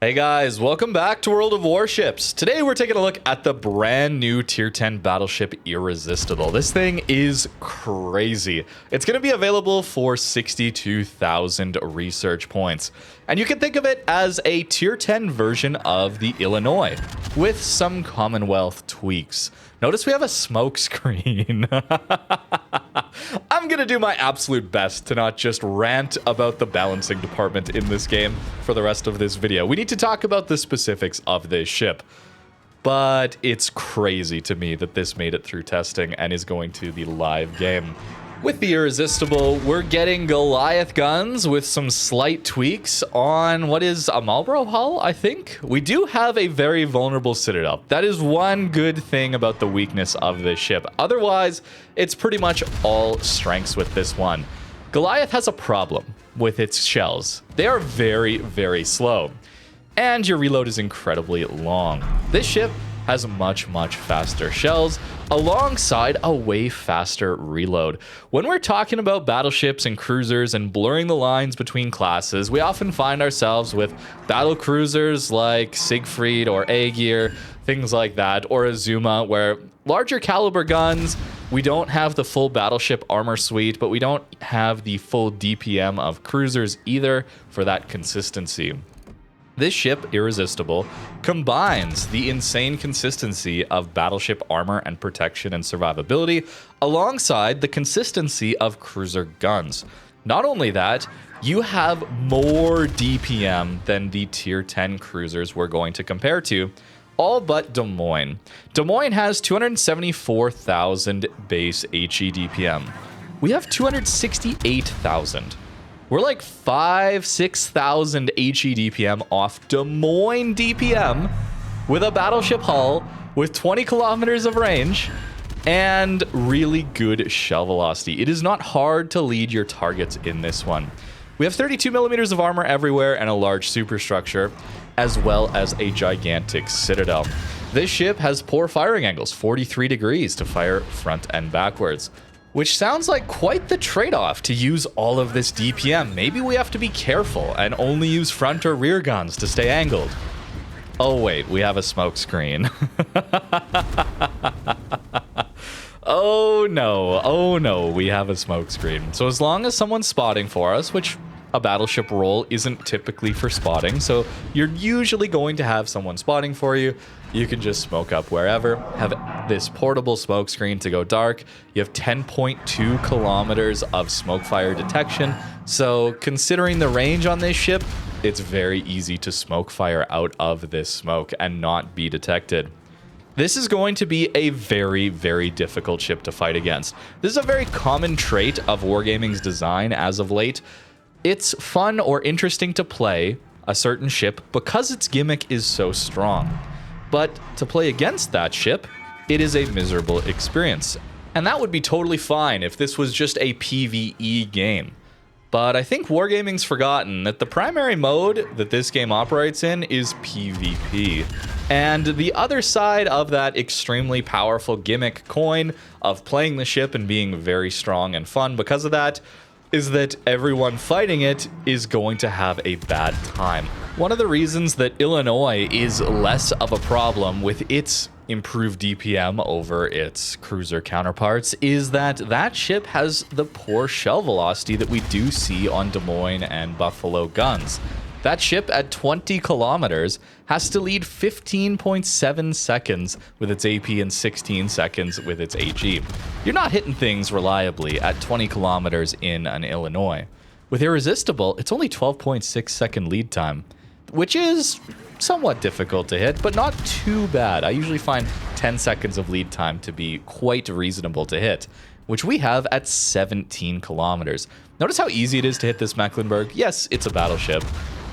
Hey guys, welcome back to World of Warships. Today we're taking a look at the brand new Tier 10 Battleship Irresistible. This thing is crazy. It's going to be available for 62,000 research points. And you can think of it as a Tier 10 version of the Illinois, with some Commonwealth tweaks. Notice we have a smoke screen. I'm going to do my absolute best to not just rant about the balancing department in this game for the rest of this video. We need to talk about the specifics of this ship. But it's crazy to me that this made it through testing and is going to the live game. With the Irresistible, we're getting Goliath guns with some slight tweaks on what is a Marlboro hull, I think. We do have a very vulnerable Citadel. That is one good thing about the weakness of this ship. Otherwise, it's pretty much all strengths with this one. Goliath has a problem with its shells. They are very, very slow. And your reload is incredibly long. This ship has much faster shells alongside a way faster reload. When we're talking about battleships and cruisers and blurring the lines between classes, we often find ourselves with battle cruisers like Siegfried or Aegir, things like that, or Azuma, where larger caliber guns, we don't have the full battleship armor suite, but we don't have the full DPM of cruisers either for that consistency. This ship, Irresistible, combines the insane consistency of battleship armor and protection and survivability alongside the consistency of cruiser guns. Not only that, you have more DPM than the tier 10 cruisers we're going to compare to, all but Des Moines. Des Moines has 274,000 base HE DPM. We have 268,000. We're like 6,000 HE DPM off Des Moines DPM with a battleship hull with 20 kilometers of range and really good shell velocity. It is not hard to lead your targets in this one. We have 32 millimeters of armor everywhere and a large superstructure, as well as a gigantic Citadel. This ship has poor firing angles, 43 degrees to fire front and backwards, which sounds like quite the trade-off to use all of this DPM. Maybe we have to be careful and only use front or rear guns to stay angled. Oh wait, we have a smoke screen. Oh no, we have a smoke screen. So as long as someone's spotting for us, which a battleship role isn't typically for spotting, so you're usually going to have someone spotting for you. You can just smoke up wherever, have this portable smoke screen to go dark. You have 10.2 kilometers of smoke fire detection. So considering the range on this ship, it's very easy to smoke fire out of this smoke and not be detected. This is going to be a very, very difficult ship to fight against. This is a very common trait of Wargaming's design as of late. It's fun or interesting to play a certain ship because its gimmick is so strong. But to play against that ship, it is a miserable experience. And that would be totally fine if this was just a PvE game. But I think Wargaming's forgotten that the primary mode that this game operates in is PvP. And the other side of that extremely powerful gimmick coin of playing the ship and being very strong and fun because of that is that everyone fighting it is going to have a bad time. One of the reasons that Illinois is less of a problem with its improved DPM over its cruiser counterparts is that that ship has the poor shell velocity that we do see on Des Moines and Buffalo guns. That ship at 20 kilometers has to lead 15.7 seconds with its AP and 16 seconds with its HE. You're not hitting things reliably at 20 kilometers in an Illinois. With Irresistible, it's only 12.6 second lead time, which is somewhat difficult to hit, but not too bad. I usually find 10 seconds of lead time to be quite reasonable to hit, which we have at 17 kilometers. Notice how easy it is to hit this Mecklenburg. Yes, it's a battleship,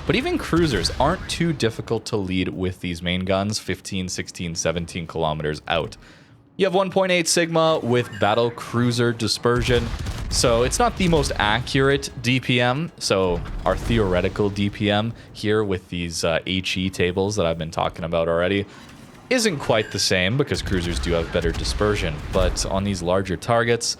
but even cruisers aren't too difficult to lead with these main guns 15, 16, 17 kilometers out. You have 1.8 Sigma with battle cruiser dispersion, so it's not the most accurate DPM. So our theoretical DPM here with these HE tables that I've been talking about already isn't quite the same because cruisers do have better dispersion, but on these larger targets,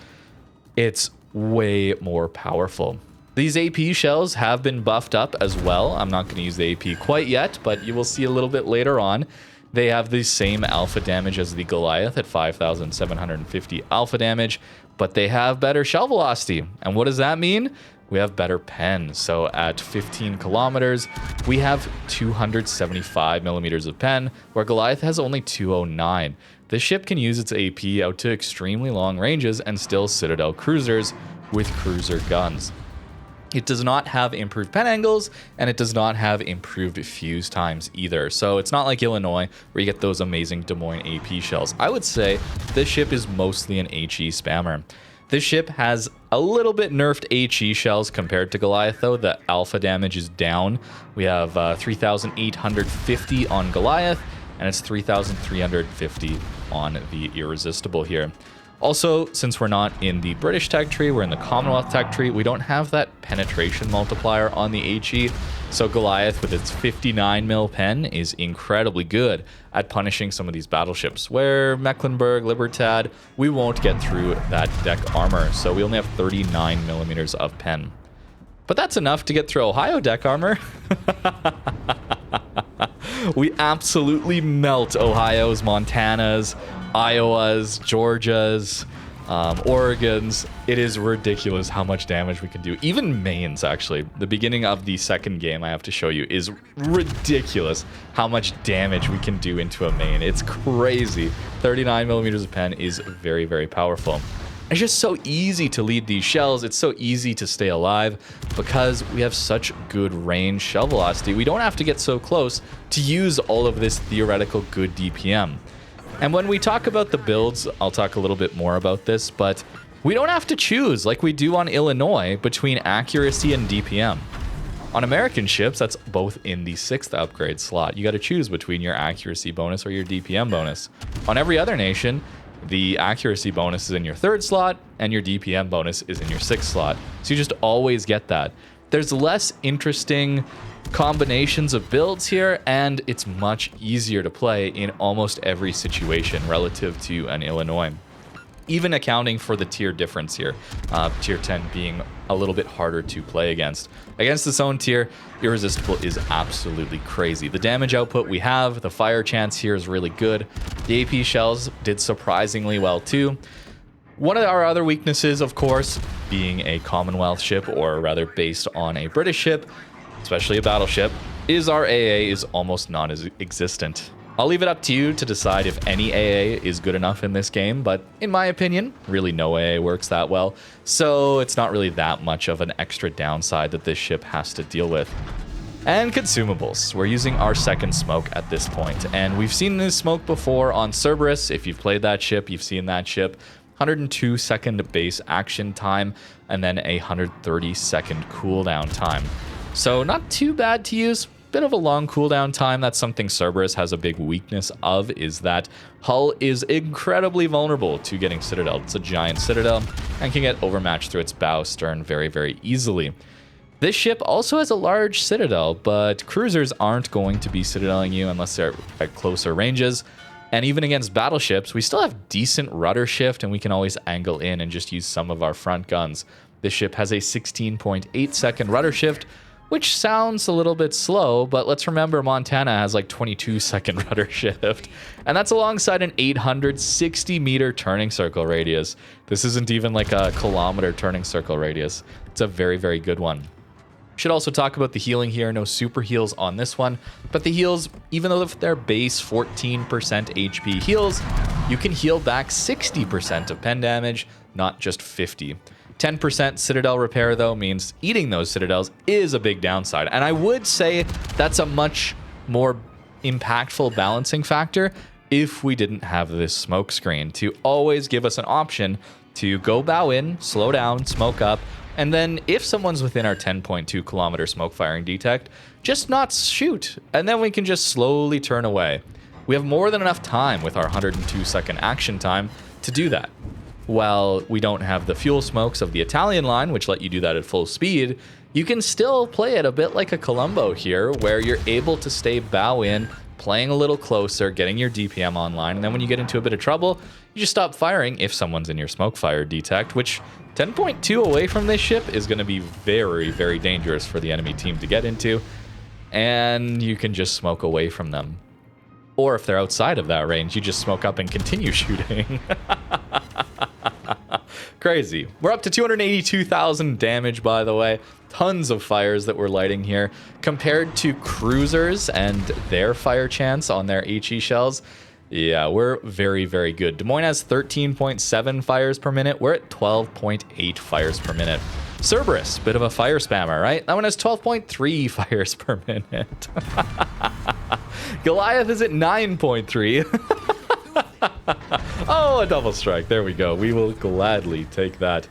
it's way more powerful. These AP shells have been buffed up as well. I'm not going to use the AP quite yet, but you will see a little bit later on. They have the same alpha damage as the Goliath at 5,750 alpha damage, but they have better shell velocity. And what does that mean? We have better pen. So at 15 kilometers, we have 275 millimeters of pen, where Goliath has only 209. This ship can use its AP out to extremely long ranges and still Citadel cruisers with cruiser guns. It does not have improved pen angles, and it does not have improved fuse times either. So it's not like Illinois, where you get those amazing Des Moines AP shells. I would say this ship is mostly an HE spammer. This ship has a little bit nerfed HE shells compared to Goliath, though. The alpha damage is down. We have 3,850 on Goliath, and it's 3,350 on the Irresistible here. Also, since we're not in the British tech tree, we're in the Commonwealth tech tree, we don't have that penetration multiplier on the HE. So Goliath, with its 59 mil pen, is incredibly good at punishing some of these battleships, where Mecklenburg, Libertad, we won't get through that deck armor. So we only have 39 millimeters of pen. But that's enough to get through Ohio deck armor. We absolutely melt Ohio's, Montana's, Iowa's, Georgia's, Oregon's. It is ridiculous how much damage we can do. Even Maine's, actually. The beginning of the second game I have to show you is ridiculous how much damage we can do into a Maine. It's crazy. 39 millimeters of pen is very, very powerful. It's just so easy to lead these shells. It's so easy to stay alive because we have such good range shell velocity. We don't have to get so close to use all of this theoretical good DPM. And when we talk about the builds, I'll talk a little bit more about this, but we don't have to choose like we do on Illinois between accuracy and DPM. On American ships, that's both in the 6th upgrade slot. You got to choose between your accuracy bonus or your DPM bonus. On every other nation, the accuracy bonus is in your 3rd slot and your DPM bonus is in your 6th slot. So you just always get that. There's less interesting combinations of builds here, and it's much easier to play in almost every situation relative to an Illinois. Even accounting for the tier difference here, tier 10 being a little bit harder to play against. Against its own tier, Irresistible is absolutely crazy. The damage output we have, the fire chance here is really good. The AP shells did surprisingly well too. One of our other weaknesses, of course, being a Commonwealth ship, or rather based on a British ship, especially a battleship, is our AA is almost non-existent. I'll leave it up to you to decide if any AA is good enough in this game, but in my opinion, really no AA works that well, so it's not really that much of an extra downside that this ship has to deal with. And consumables. We're using our 2nd smoke at this point, and we've seen this smoke before on Cerberus. If you've played that ship, you've seen that ship. 102 second base action time, and then a 130 second cooldown time. So not too bad to use. Bit of a long cooldown time. That's something Cerberus has a big weakness of, is that hull is incredibly vulnerable to getting Citadel. It's a giant Citadel and can get overmatched through its bow stern very, very easily. This ship also has a large Citadel, but cruisers aren't going to be Citadeling you unless they're at closer ranges. And even against battleships, we still have decent rudder shift, and we can always angle in and just use some of our front guns. This ship has a 16.8 second rudder shift, which sounds a little bit slow, but let's remember Montana has like 22 second rudder shift, and that's alongside an 860 meter turning circle radius. This isn't even like a kilometer turning circle radius. It's a very, very good one. Should also talk about the healing here. No super heals on this one, but the heals, even though they're base 14% HP heals, you can heal back 60% of pen damage, not just 50. 10% Citadel repair, though, means eating those Citadels is a big downside. And I would say that's a much more impactful balancing factor if we didn't have this smoke screen to always give us an option to go bow in, slow down, smoke up, and then if someone's within our 10.2 kilometer smoke firing detect, just not shoot, and then we can just slowly turn away. We have more than enough time with our 102 second action time to do that. While we don't have the fuel smokes of the Italian line, which let you do that at full speed, you can still play it a bit like a Colombo here, where you're able to stay bow in, playing a little closer, getting your DPM online, and then when you get into a bit of trouble, you just stop firing if someone's in your smoke fire detect, which 10.2 away from this ship is going to be very, very dangerous for the enemy team to get into, and you can just smoke away from them. Or if they're outside of that range, you just smoke up and continue shooting. Crazy. We're up to 282,000 damage, by the way. Tons of fires that we're lighting here. Compared to cruisers and their fire chance on their HE shells, yeah, we're very, very good. Des Moines has 13.7 fires per minute. We're at 12.8 fires per minute. Cerberus, bit of a fire spammer, right? That one has 12.3 fires per minute. Goliath is at 9.3. Oh, a double strike. There we go. We will gladly take that.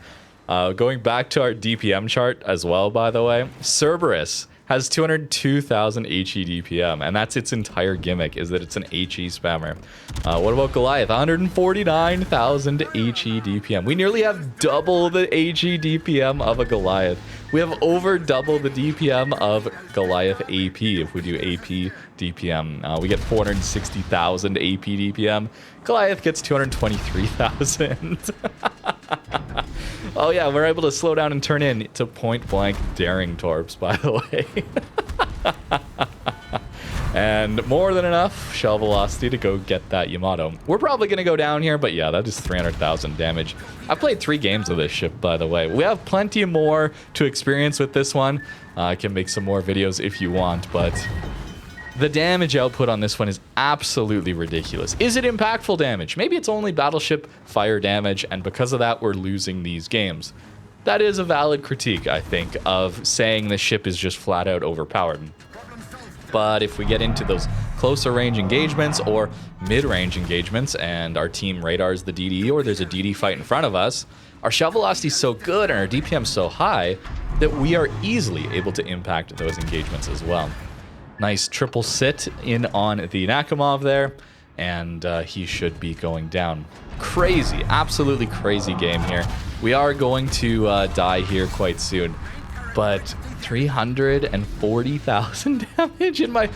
Going back to our DPM chart as well, by the way, Cerberus has 202,000 HE DPM, and that's its entire gimmick, is that it's an HE spammer. What about Goliath? 149,000 HE DPM. We nearly have double the HE DPM of a Goliath. We have over double the DPM of Goliath AP. If we do AP DPM, we get 460,000 AP DPM. Goliath gets 223,000. Oh yeah, we're able to slow down and turn in to point-blank daring torps, by the way. And more than enough shell velocity to go get that Yamato. We're probably going to go down here, but yeah, that is 300,000 damage. I've played 3 games of this ship, by the way. We have plenty more to experience with this one. I can make some more videos if you want, but the damage output on this one is absolutely ridiculous. Is it impactful damage? Maybe it's only Battleship fire damage, and because of that, we're losing these games. That is a valid critique, I think, of saying the ship is just flat out overpowered. But if we get into those closer range engagements or mid-range engagements and our team radars the DD or there's a DD fight in front of us, our shell velocity is so good and our DPM so high that we are easily able to impact those engagements as well. Nice triple sit in on the Nakamov there, and he should be going down. Crazy, absolutely crazy game here. We are going to die here quite soon, but 340,000 damage in my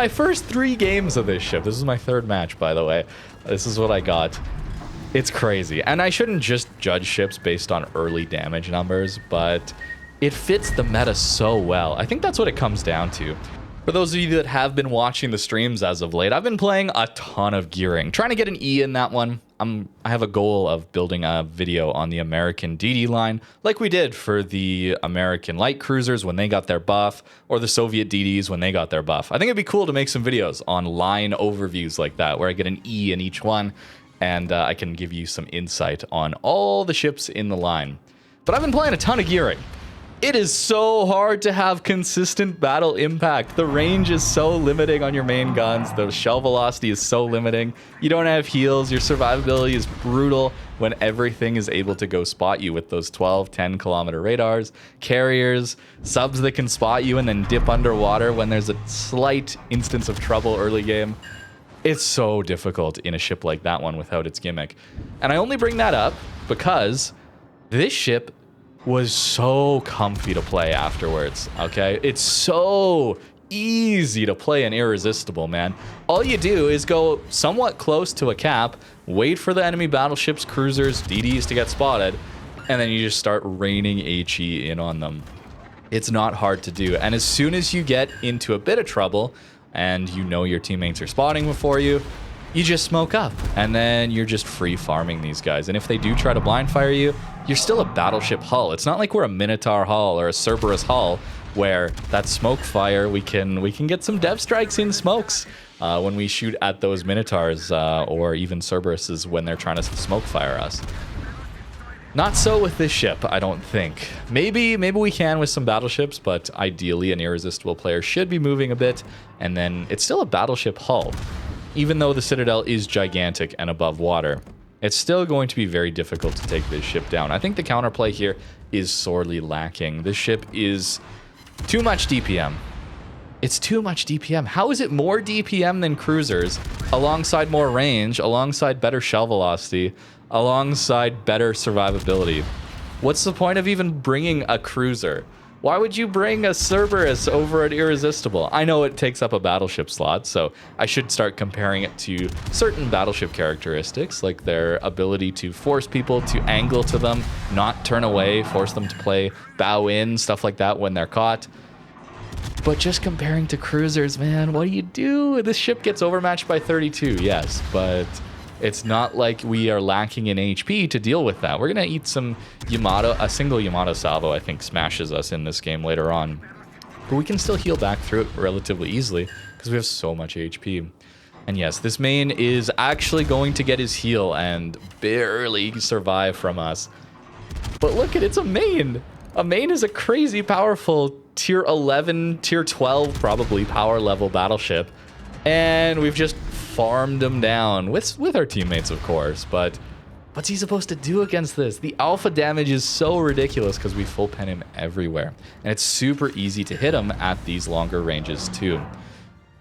first 3 games of this ship. This is my 3rd match, by the way. This is what I got. It's crazy, and I shouldn't just judge ships based on early damage numbers, but it fits the meta so well. I think that's what it comes down to. For those of you that have been watching the streams as of late, I've been playing a ton of gearing, trying to get an E in that one. I have a goal of building a video on the American DD line, like we did for the American light cruisers when they got their buff, or the Soviet DDs when they got their buff. I think it'd be cool to make some videos on line overviews like that, where I get an E in each one, and I can give you some insight on all the ships in the line. But I've been playing a ton of gearing. It is so hard to have consistent battle impact. The range is so limiting on your main guns. The shell velocity is so limiting. You don't have heals. Your survivability is brutal when everything is able to go spot you with those 12, 10-kilometer radars, carriers, subs that can spot you and then dip underwater when there's a slight instance of trouble early game. It's so difficult in a ship like that one without its gimmick. And I only bring that up because this ship was so comfy to play afterwards, okay? It's so easy to play an Irresistible, man. All you do is go somewhat close to a cap, wait for the enemy battleships, cruisers, DDs to get spotted, and then you just start raining HE in on them. It's not hard to do, and as soon as you get into a bit of trouble, and you know your teammates are spotting before you, you just smoke up, and then you're just free farming these guys. And if they do try to blind fire you, you're still a battleship hull. It's not like we're a Minotaur hull or a Cerberus hull where that smoke fire, we can get some dev strikes in smokes when we shoot at those Minotaurs or even Cerberuses when they're trying to smoke fire us. Not so with this ship, I don't think. Maybe we can with some battleships, but ideally an Irresistible player should be moving a bit, and then it's still a battleship hull. Even though the Citadel is gigantic and above water, it's still going to be very difficult to take this ship down. I think the counterplay here is sorely lacking. This ship is too much DPM. It's too much DPM. How is it more DPM than cruisers, alongside more range, alongside better shell velocity, alongside better survivability? What's the point of even bringing a cruiser Why would you bring a Cerberus over an Irresistible? I know it takes up a battleship slot, so I should start comparing it to certain battleship characteristics, like their ability to force people to angle to them, not turn away, force them to play bow in, stuff like that when they're caught. But just comparing to cruisers, man, what do you do? This ship gets overmatched by 32, yes, but it's not like we are lacking in HP to deal with that. We're going to eat some Yamato. A single Yamato salvo, I think, smashes us in this game later on. But we can still heal back through it relatively easily because we have so much HP. And yes, this main is actually going to get his heal and barely survive from us. But look at it, it's a main. A main is a crazy powerful tier 11, tier 12 probably power level battleship. And we've just farmed him down with our teammates, of course. But what's he supposed to do against this? The alpha damage is so ridiculous because we full pen him everywhere. And it's super easy to hit him at these longer ranges too.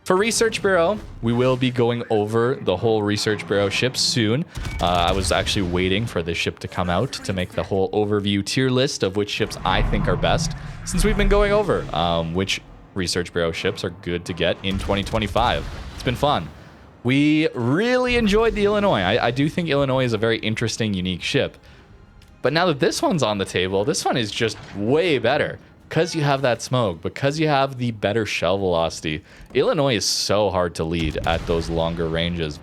For Research Bureau, we will be going over the whole Research Bureau ship soon. I was actually waiting for this ship to come out to make the whole overview tier list of which ships I think are best, since we've been going over which Research Bureau ships are good to get in 2025. It's been fun. We really enjoyed the Illinois. I do think Illinois is a very interesting, unique ship. But now that this one's on the table, this one is just way better. Because you have that smoke, because you have the better shell velocity, Illinois is so hard to lead at those longer ranges.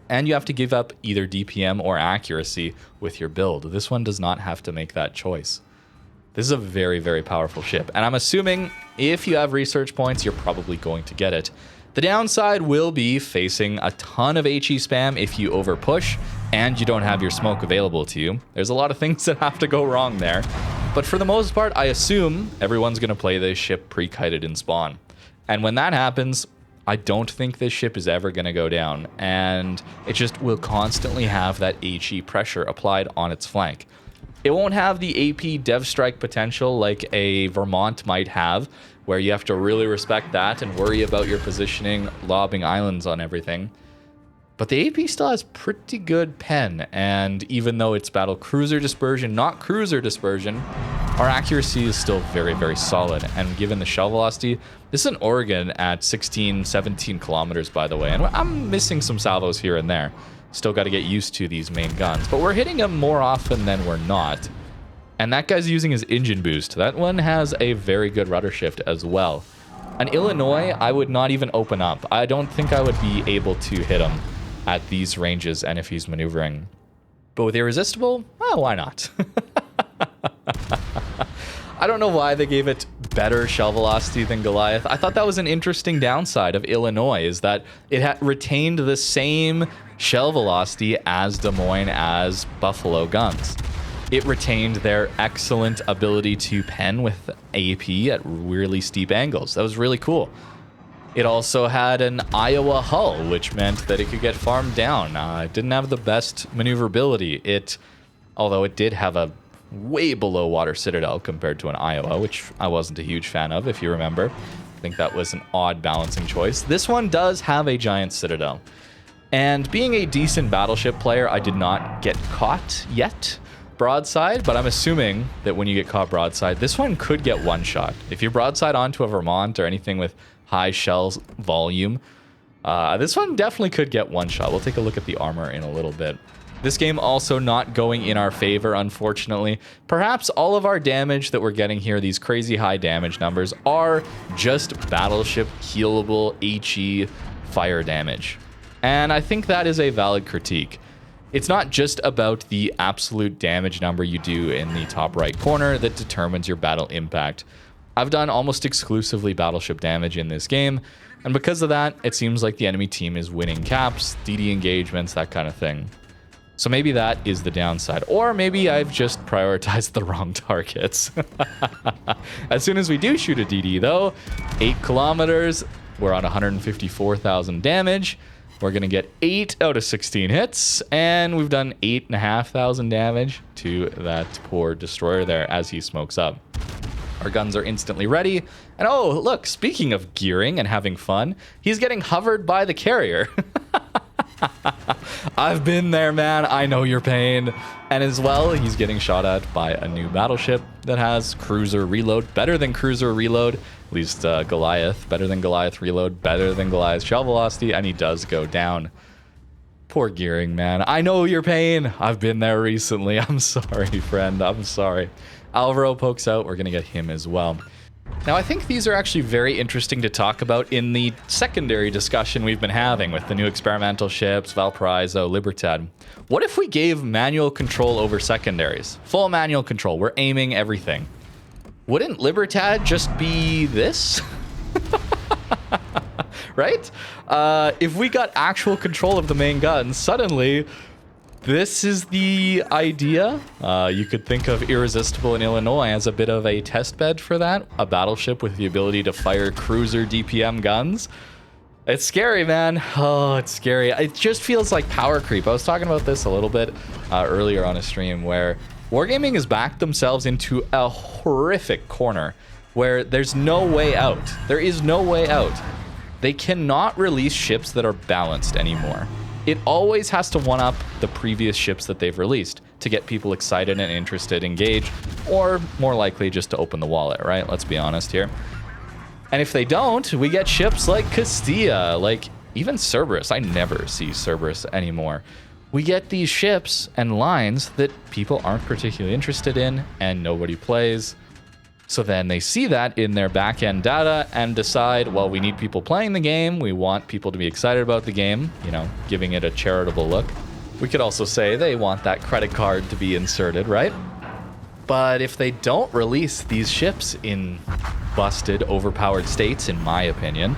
And you have to give up either DPM or accuracy with your build. This one does not have to make that choice. This is a very, very powerful ship. And I'm assuming if you have research points, you're probably going to get it. The downside will be facing a ton of HE spam if you over push and you don't have your smoke available to you. There's a lot of things that have to go wrong there. But for the most part, I assume everyone's going to play this ship pre-kited in spawn. And when that happens, I don't think this ship is ever going to go down. And it just will constantly have that HE pressure applied on its flank. It won't have the AP dev strike potential like a Vermont might have, where you have to really respect that and worry about your positioning, lobbing islands on everything. But the AP still has pretty good pen, and even though it's battle cruiser dispersion, not cruiser dispersion, our accuracy is still very, very solid. And given the shell velocity, this is an Oregon at 16, 17 kilometers, by the way. And I'm missing some salvos here and there. Still got to get used to these main guns, but we're hitting them more often than we're not. And that guy's using his engine boost. That one has a very good rudder shift as well. An Illinois, I would not even open up. I don't think I would be able to hit him at these ranges and if he's maneuvering. But with Irresistible, well, why not? I don't know why they gave it better shell velocity than Goliath. I thought that was an interesting downside of Illinois, is that it had retained the same shell velocity as Des Moines, as Buffalo guns. It retained their excellent ability to pen with AP at really steep angles. That was really cool. It also had an Iowa hull, which meant that it could get farmed down. It didn't have the best maneuverability. Although it did have a way below water Citadel compared to an Iowa, which I wasn't a huge fan of, if you remember. I think that was an odd balancing choice. This one does have a giant Citadel. And being a decent battleship player, I did not get caught yet broadside, but I'm assuming that when you get caught broadside, this one could get one shot. If you're broadside onto a Vermont or anything with high shells volume, this one definitely could get one shot. We'll take a look at the armor in a little bit. This game also not going in our favor, unfortunately. Perhaps all of our damage that we're getting here, these crazy high damage numbers, are just battleship healable HE fire damage. And I think that is a valid critique. It's not just about the absolute damage number you do in the top right corner that determines your battle impact. I've done almost exclusively battleship damage in this game, and because of that, it seems like the enemy team is winning caps, DD engagements, that kind of thing. So maybe that is the downside. Or maybe I've just prioritized the wrong targets. As soon as we do shoot a DD, though, 8 kilometers, we're on 154,000 damage. We're going to get 8 out of 16 hits, and we've done 8,500 damage to that poor destroyer there as he smokes up. Our guns are instantly ready. And oh, look, speaking of gearing and having fun, he's getting hovered by the carrier. I've been there, man. I know your pain. And as well, he's getting shot at by a new battleship that has cruiser reload, better than cruiser reload. At least Goliath, better than Goliath reload, better than Goliath shell velocity, and he does go down. Poor gearing, man. I know your pain. I've been there recently. I'm sorry, friend. I'm sorry. Alvaro pokes out. We're going to get him as well. Now, I think these are actually very interesting to talk about in the secondary discussion we've been having with the new experimental ships, Valparaiso, Libertad. What if we gave manual control over secondaries? Full manual control. We're aiming everything. Wouldn't Libertad just be this? Right? If we got actual control of the main guns, suddenly this is the idea. You could think of Irresistible in Illinois as a bit of a test bed for that. A battleship with the ability to fire cruiser DPM guns. It's scary, man. Oh, it's scary. It just feels like power creep. I was talking about this a little bit earlier on a stream where Wargaming has backed themselves into a horrific corner where there's no way out. There is no way out. They cannot release ships that are balanced anymore. It always has to one-up the previous ships that they've released to get people excited and interested, engaged, or more likely just to open the wallet, right? Let's be honest here. And if they don't, we get ships like Castilla, like even Cerberus. I never see Cerberus anymore. We get these ships and lines that people aren't particularly interested in and nobody plays. So then they see that in their back-end data and decide, well, we need people playing the game. We want people to be excited about the game, you know, giving it a charitable look. We could also say they want that credit card to be inserted, right? But if they don't release these ships in busted, overpowered states, in my opinion,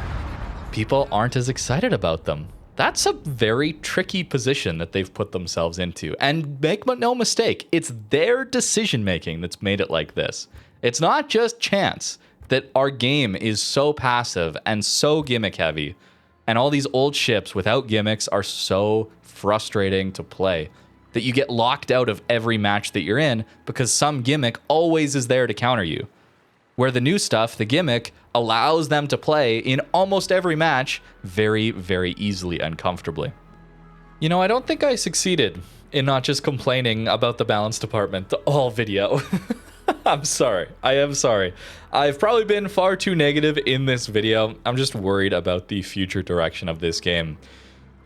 people aren't as excited about them. That's a very tricky position that they've put themselves into. And make no mistake, it's their decision-making that's made it like this. It's not just chance that our game is so passive and so gimmick heavy, and all these old ships without gimmicks are so frustrating to play that you get locked out of every match that you're in because some gimmick always is there to counter you. Where the new stuff, the gimmick, allows them to play in almost every match very, very easily and comfortably. You know, I don't think I succeeded in not just complaining about the balance department the whole video. I'm sorry. I am sorry. I've probably been far too negative in this video. I'm just worried about the future direction of this game.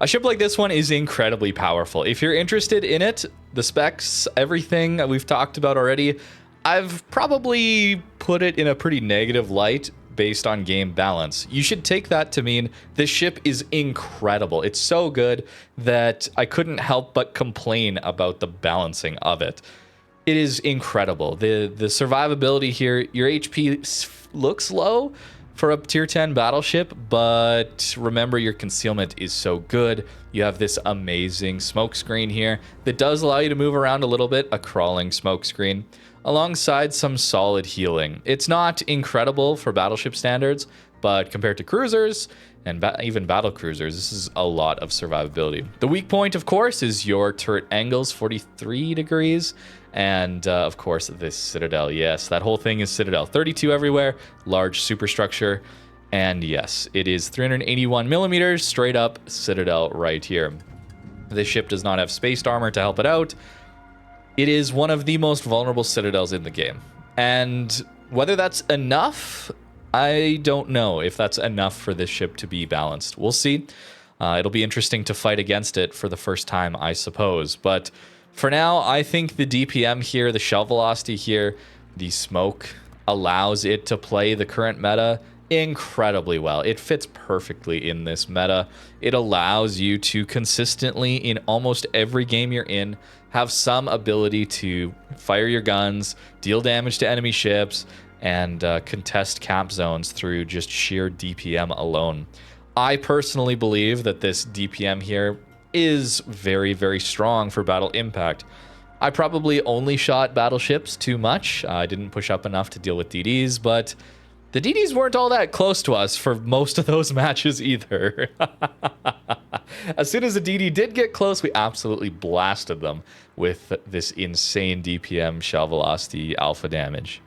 A ship like this one is incredibly powerful. If you're interested in it, the specs, everything that we've talked about already, I've probably put it in a pretty negative light based on game balance. You should take that to mean this ship is incredible. It's so good that I couldn't help but complain about the balancing of it. It is incredible. The survivability here, your HP looks low for a tier 10 battleship, but remember your concealment is so good. You have this amazing smoke screen here that does allow you to move around a little bit, a crawling smoke screen, alongside some solid healing. It's not incredible for battleship standards, but compared to cruisers and even battle cruisers, this is a lot of survivability. The weak point, of course, is your turret angles, 43 degrees. And of course, this Citadel. Yes, that whole thing is Citadel. 32 everywhere, large superstructure. And yes, it is 381 millimeters, straight up Citadel right here. This ship does not have spaced armor to help it out. It is one of the most vulnerable Citadels in the game. And whether that's enough, I don't know if that's enough for this ship to be balanced. We'll see. It'll be interesting to fight against it for the first time, I suppose. But for now, I think the DPM here, the shell velocity here, the smoke allows it to play the current meta incredibly well. It fits perfectly in this meta. It allows you to consistently, in almost every game you're in, have some ability to fire your guns, deal damage to enemy ships, and contest cap zones through just sheer DPM alone. I personally believe that this DPM here is very, very strong for battle impact. I probably only shot battleships too much. I didn't push up enough to deal with DDs, but the DDs weren't all that close to us for most of those matches either. As soon as the DD did get close, we absolutely blasted them with this insane DPM shell velocity alpha damage.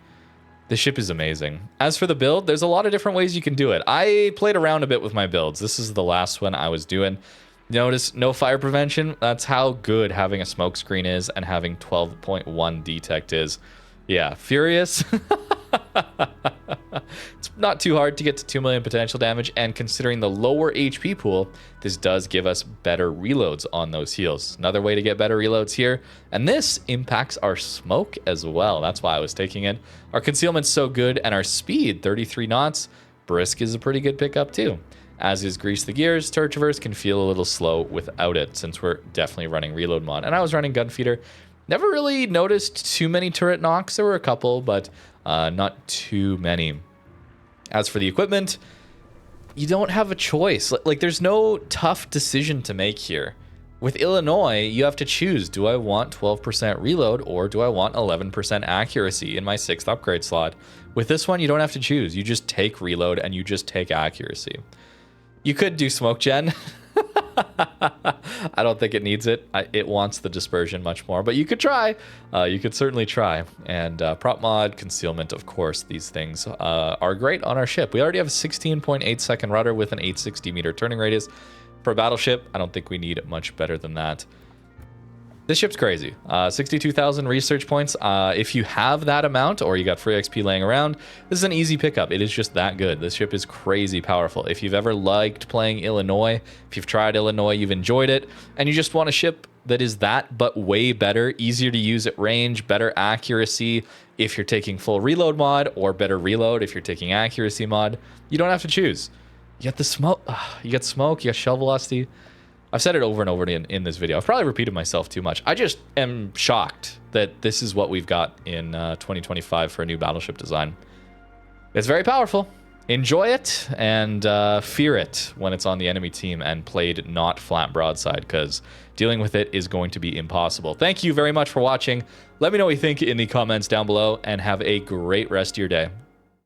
The ship is amazing. As for the build, there's a lot of different ways you can do it. I played around a bit with my builds. This is the last one I was doing. Notice no fire prevention. That's how good having a smoke screen is and having 12.1 detect is. Yeah, furious. It's not too hard to get to 2 million potential damage, and considering the lower HP pool, this does give us better reloads on those heals. Another way to get better reloads here, and this impacts our smoke as well. That's why I was taking it. Our concealment's so good, and our speed, 33 knots. Brisk is a pretty good pickup too. As is Grease the Gears. Turret Traverse can feel a little slow without it, since we're definitely running reload mod. And I was running Gunfeeder. Never really noticed too many turret knocks. There were a couple, but not too many. As for the equipment, you don't have a choice. Like, there's no tough decision to make here. With Illinois, you have to choose. Do I want 12% reload, or do I want 11% accuracy in my 6th upgrade slot? With this one, you don't have to choose. You just take reload and you just take accuracy. You could do smoke gen. I don't think it needs it. It wants the dispersion much more, but you could try. You could certainly try. And prop mod, concealment, of course, these things are great on our ship. We already have a 16.8 second rudder with an 860 meter turning radius. For a battleship, I don't think we need much better than that. This ship's crazy. 62,000 research points. If you have that amount, or you got free XP laying around, this is an easy pickup. It is just that good. This ship is crazy powerful. If you've ever liked playing Illinois, if you've tried Illinois, you've enjoyed it, and you just want a ship that is that, but way better, easier to use at range, better accuracy if you're taking full reload mod, or better reload if you're taking accuracy mod, you don't have to choose. You get the smoke, you get smoke, you get shell velocity. I've said it over and over in this video. I've probably repeated myself too much. I just am shocked that this is what we've got in 2025 for a new battleship design. It's very powerful. Enjoy it, and fear it when it's on the enemy team and played not flat broadside, because dealing with it is going to be impossible. Thank you very much for watching. Let me know what you think in the comments down below, and have a great rest of your day.